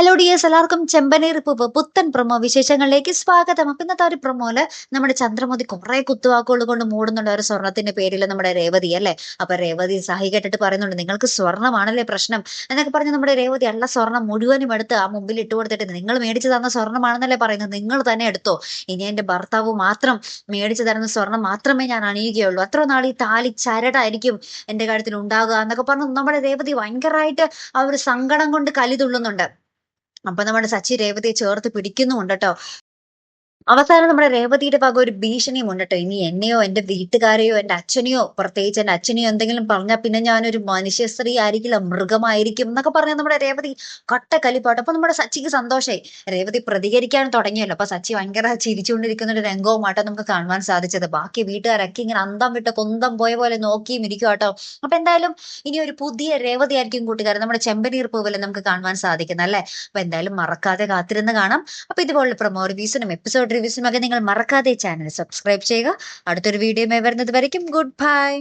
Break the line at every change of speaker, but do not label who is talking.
Hello dears, എല്ലാവർക്കും ചെമ്പനീർ പൂവ് പുത്തൻ പ്രൊമോ വിശേഷങ്ങളിലേക്ക് സ്വാഗതം. അപ്പൊ ഇന്നത്തെ ഒരു പ്രൊമോയില് നമ്മുടെ ചന്ദ്രമതി കുറെ കുത്തുവാക്കുകൾ കൊണ്ട് മൂടുന്നുണ്ട് ഒരു സ്വർണത്തിന്റെ പേരിൽ നമ്മുടെ രേവതി അല്ലെ. അപ്പൊ രേവതി സഹി കേട്ടിട്ട് പറയുന്നുണ്ട്, നിങ്ങൾക്ക് സ്വർണ്ണമാണല്ലേ പ്രശ്നം എന്നൊക്കെ പറഞ്ഞ് നമ്മുടെ രേവതി ഉള്ള സ്വർണം മുഴുവനും എടുത്ത് ആ മുമ്പിൽ ഇട്ട് കൊടുത്തിട്ട്, നിങ്ങൾ മേടിച്ചു തന്ന സ്വർണ്ണമാണെന്നല്ലേ പറയുന്നത്, നിങ്ങൾ തന്നെ എടുത്തോ, ഇനി എന്റെ ഭർത്താവ് മാത്രം മേടിച്ചു തരുന്ന സ്വർണം മാത്രമേ ഞാൻ അണിയുകയുള്ളൂ, അത്ര നാൾ ഈ താലി ചരടായിരിക്കും എന്റെ കാര്യത്തിൽ ഉണ്ടാകുക എന്നൊക്കെ പറഞ്ഞു നമ്മുടെ രേവതി ഭയങ്കരമായിട്ട് ആ ഒരു സങ്കടം കൊണ്ട് കലിതുള്ളുന്നുണ്ട്. അപ്പൊ നമ്മുടെ സച്ചി രേവതിയെ ചേർത്ത് പിടിക്കുന്നുമുണ്ട് ട്ടോ. അവസാനം നമ്മുടെ രേവതിയുടെ ഭാഗം ഒരു ഭീഷണിയും ഉണ്ട് ട്ടോ. ഇനി എന്നെയോ എന്റെ വീട്ടുകാരെയോ എന്റെ അച്ഛനെയോ, പ്രത്യേകിച്ച് എന്റെ അച്ഛനെയോ എന്തെങ്കിലും പറഞ്ഞാൽ പിന്നെ ഞാനൊരു മനുഷ്യ സ്ത്രീ ആയിരിക്കില്ല, മൃഗമായിരിക്കും എന്നൊക്കെ പറഞ്ഞ നമ്മുടെ രേവതി കട്ട കലിപ്പാട്ട്. അപ്പൊ നമ്മുടെ സച്ചിക്ക് സന്തോഷായി, രേവതി പ്രതികരിക്കാൻ തുടങ്ങിയല്ലോ. അപ്പൊ സച്ചി ഭയങ്കര ചിരിച്ചുകൊണ്ടിരിക്കുന്ന ഒരു രംഗവുമാട്ടോ നമുക്ക് കാണുവാൻ സാധിച്ചത്. ബാക്കി വീട്ടുകാരൊക്കെ ഇങ്ങനെ അന്തം വിട്ട് കുന്തം പോയ പോലെ നോക്കിയും ഇരിക്കും കേട്ടോ. അപ്പൊ എന്തായാലും ഇനി ഒരു പുതിയ രേവതി ആയിരിക്കും കൂട്ടുകാരൻ നമ്മുടെ ചെമ്പനീർ പൂവില് നമുക്ക് കാണുവാൻ സാധിക്കുന്നത് അല്ലെ. അപ്പൊ എന്തായാലും മറക്കാതെ കാത്തിരുന്ന് കാണാം. അപ്പൊ ഇതുപോലുള്ള പ്രൊമോ റിവ്യൂസിനും എപ്പിസോഡ് റിവ്യൂസിനും ഒക്കെ നിങ്ങൾ മറക്കാതെ ചാനൽ സബ്സ്ക്രൈബ് ചെയ്യുക. അടുത്തൊരു വീഡിയോ വരുന്നത് വരയ്ക്കും ഗുഡ് ബൈ.